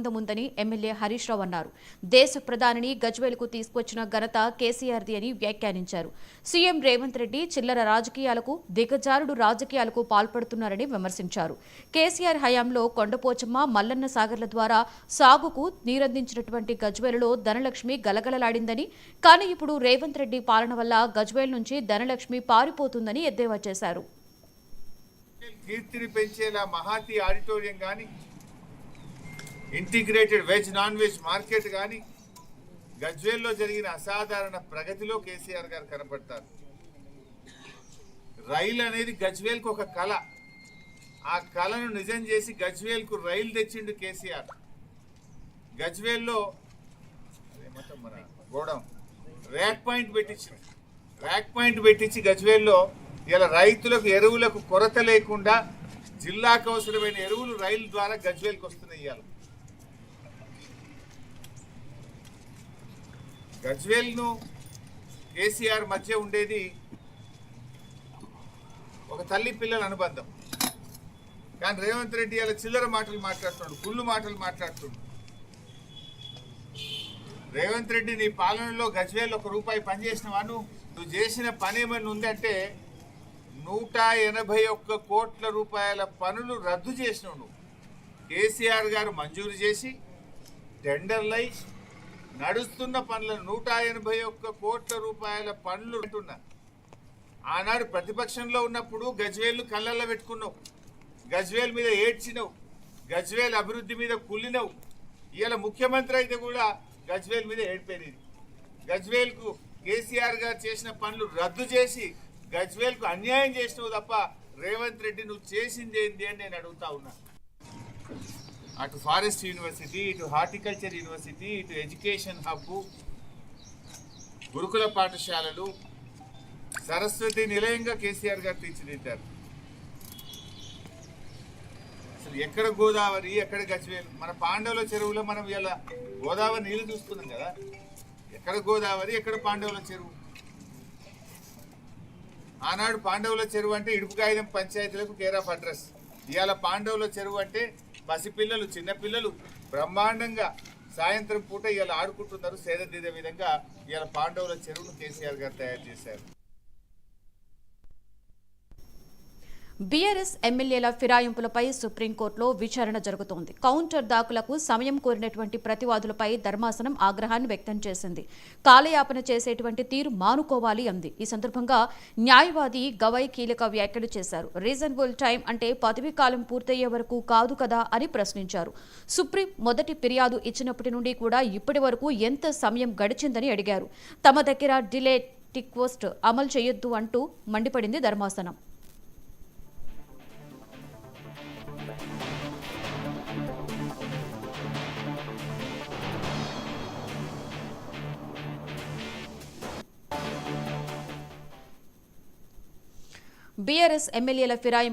సంబంధం ఉందని ఎమ్మెల్యే హరీష్ రావు అన్నారు. దేశ ప్రధానిని గజ్వేల్కు తీసుకొచ్చిన ఘనత కేసీఆర్ది అని వ్యాఖ్యానించారు. సీఎం రేవంత్ రెడ్డి చిల్లర రాజకీయాలకు, దిగజారుడు రాజకీయాలకు పాల్పడుతున్నారని విమర్శించారు. కేసీఆర్ హయాంలో కొండపోచమ్మ, మల్లన్న సాగర్ల ద్వారా సాగుకు నీరందించినటువంటి గజ్వేలులో ధనలక్ష్మి గలగలలాడిందని, కానీ ఇప్పుడు రేవంత్ రెడ్డి పాలన వల్ల గజ్వేల్ నుంచి ధనలక్ష్మి పారిపోతుందని ఎద్దేవా చేశారు. కీర్తిని పెంచేలా మహాతి ఆడిటోరియం కానీ, integrated veg non veg market కానీ, గజ్వేల్లో జరిగిన అసాధారణ ప్రగతిలో కేసీఆర్ గారు కనపడతారు. రైలు అనేది గజ్వేల్కు ఒక కళ. ఆ కళను నిజం చేసి గజ్వేల్కు రైలు తెచ్చిండు కేసీఆర్. గజ్వేల్లో మన గోడౌన్ ర్యాక్ పాయింట్ పెట్టించి గజ్వేల్లో ఇలా రైతులకు ఎరువులకు కొరత లేకుండా జిల్లాకు అవసరమైన ఎరువులు రైలు ద్వారా గజ్వేల్కి వస్తున్నాయి. ఇవాళ గజ్వేల్ను కేసీఆర్ మధ్య ఉండేది ఒక తల్లి పిల్లల అనుబంధం. కానీ రేవంత్ రెడ్డి ఇలా చిల్లర మాటలు మాట్లాడుతున్నాడు, కుళ్ళు మాటలు మాట్లాడుతున్నాడు. రేవంత్ రెడ్డి నీ పాలనలో గజ్వేల్ ₹1 పనిచేసినవా? నువ్వు చేసిన పని ఏమైనా ఉందంటే 181 కోట్ల రూపాయల పనులు రద్దు చేసినావు. నువ్వు కేసీఆర్ గారు మంజూరు చేసి టెండర్లై నడుస్తున్న పనులను 181 కోట్ల రూపాయల పనులు అంటున్నా. ఆనాడు ప్రతిపక్షంలో ఉన్నప్పుడు గజ్వేల్ కళ్ళల్లో పెట్టుకున్నావు, గజ్వేల్ మీద ఏడ్చినవు, గజ్వేల్ అభివృద్ధి మీద కుళ్ళినవు. ఇవాళ ముఖ్యమంత్రి అయితే కూడా గజ్వేల్ మీద ఏడిపోయింది. గజ్వేల్కు కేసీఆర్ గారు చేసిన పనులు రద్దు చేసి గజ్వేల్కు అన్యాయం చేసినావు తప్ప రేవంత్ రెడ్డి నువ్వు చేసింది ఏంటి అని నేను అడుగుతా ఉన్నా. అటు ఫారెస్ట్ యూనివర్సిటీ, ఇటు హార్టికల్చర్ యూనివర్సిటీ, ఇటు ఎడ్యుకేషన్ హబ్, గురుకుల పాఠశాలలు, సరస్వతి నిలయంగా కేసీఆర్ గారు తీర్చిదిద్దారు. అసలు ఎక్కడ గోదావరి, ఎక్కడ గజ్వేల్? మన పాండవుల చెరువులో మనం ఇలా గోదావరి నీళ్లు చూస్తున్నాం కదా. ఎక్కడ గోదావరి, ఎక్కడ పాండవుల చెరువు? ఆనాడు పాండవుల చెరువు అంటే ఇడుపుకాయిదం పంచాయతీలకు కేర్ ఆఫ్ అడ్రస్. ఇవాళ పాండవుల చెరువు అంటే పసిపిల్లలు, చిన్నపిల్లలు బ్రహ్మాండంగా సాయంత్రం పూట ఇవాళ ఆడుకుంటున్నారు. సేదతీదే విధంగా ఇవాళ పాండవుల చెరువును కేసీఆర్ గారు తయారు చేశారు. బీఆర్ఎస్ ఎమ్మెల్యేల ఫిరాయింపులపై సుప్రీంకోర్టులో విచారణ జరుగుతోంది. కౌంటర్ దాఖలకు సమయం కోరినటువంటి ప్రతివాదులపై ధర్మాసనం ఆగ్రహాన్ని వ్యక్తం చేసింది. కాలయాపన చేసేటువంటి తీరు మానుకోవాలి అంది. ఈ సందర్భంగా న్యాయవాది గవై కీలక వ్యాఖ్యలు చేశారు. రీజనబుల్ టైం అంటే పదవీ కాలం పూర్తయ్యే వరకు కాదు కదా అని ప్రశ్నించారు. సుప్రీం మొదటి ఫిర్యాదు ఇచ్చినప్పటి నుండి కూడా ఇప్పటి వరకు ఎంత సమయం గడిచిందని అడిగారు. తమ దగ్గర డిలే టిక్వోస్ట్ అమలు చేయొద్దు అంటూ మండిపడింది ధర్మాసనం. బీఆర్ఎస్ ఎమ్మెల్యేల ఫిరాయింపు